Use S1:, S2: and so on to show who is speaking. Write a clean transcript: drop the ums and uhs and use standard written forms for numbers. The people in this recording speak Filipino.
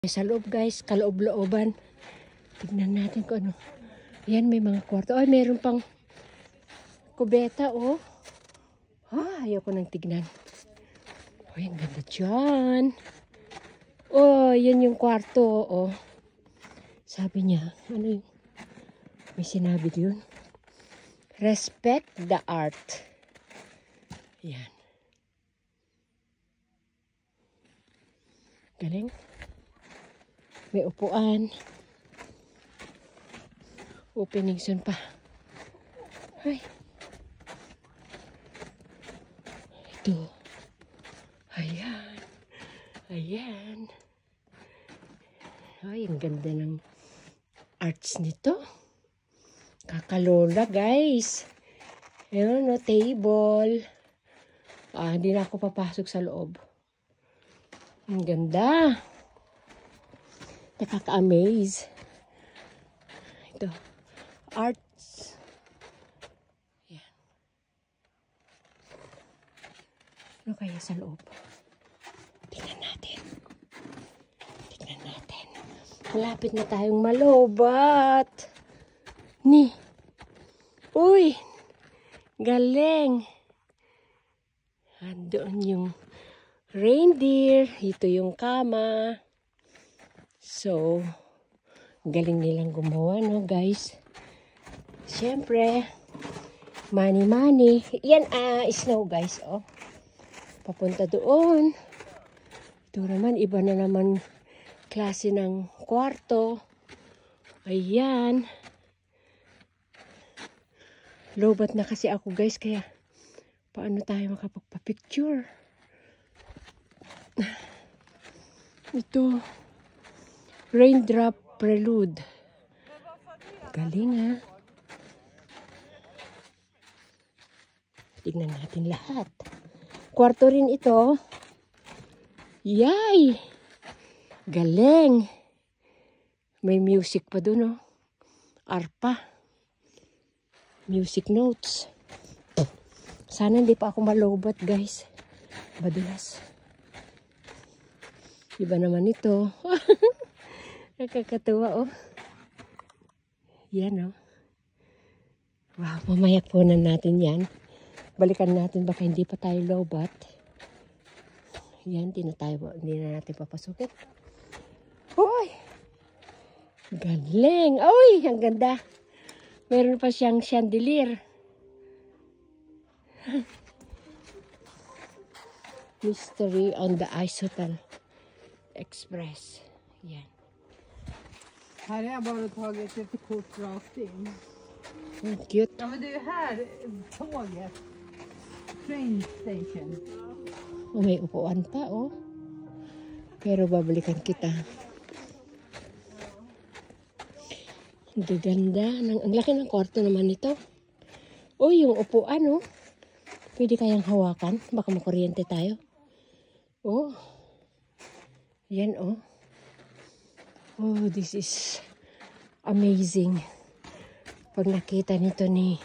S1: Sa loob guys, kaloob-looban. Tignan natin kung ano. Yan, may mga kwarto. Ay, meron pang kubeta, oh. Ayaw ko nang tignan. Oh, ang ganda dyan. Oh, yan yung kwarto, oh. Sabi niya, ano yung, may sinabi yun. Respect the art. Yan. Galing. May upuan. Opening soon pa. Ay. Ito. Ayan. Ayan. Ay, ang ganda ng arts nito. Kakalola, guys. Ayan, no, table. Hindi na ako papasok sa loob. Ang ganda. Nakaka-amaze. Ito. Arts. Yan. Ano kaya sa loob? Tingnan natin. Tingnan natin. Malapit na tayong malobat. Ni. Uy. Galing. Doon yung reindeer. Ito yung kama. So, galing nilang gumawa, no, guys? Siyempre, money. Yan, snow, guys, oh. Papunta doon. Ito naman, iba na naman klase ng kwarto. Ayan. Lobat na kasi ako, guys, kaya paano tayo makapagpa-picture? Ito. Raindrop Prelude. Galing, ha? Tignan natin lahat. Kwarto rin ito. Yay! Galing! May music pa dun, oh. Arpa. Music notes. Sana hindi pa ako malobat, guys. Madulas. Iba naman ito. Nakakatuwa, oh. Yan, oh. Wow, mamaya punan natin yan. Balikan natin, baka hindi pa tayo lobat. Yan, hindi na natin papasukin. Uy! Galing! Uy, ang ganda. Meron pa siyang chandelier. Mystery on the Ice Hotel Express. Yan.
S2: Här har jag bara tagit ett kort rakt in.
S1: Cute.
S2: Ja, men det är ju här tåget. Train station.
S1: Oh, may upuan pa, oh. Pero babalikan kita. Ang ganda. Ang laki ng kwarto naman ito. Oh, yung upuan, oh. Pwede kayang hawakan. Baka makuryente tayo. Oh. Yan, oh. Oh, this is amazing. Pag nakita nito ni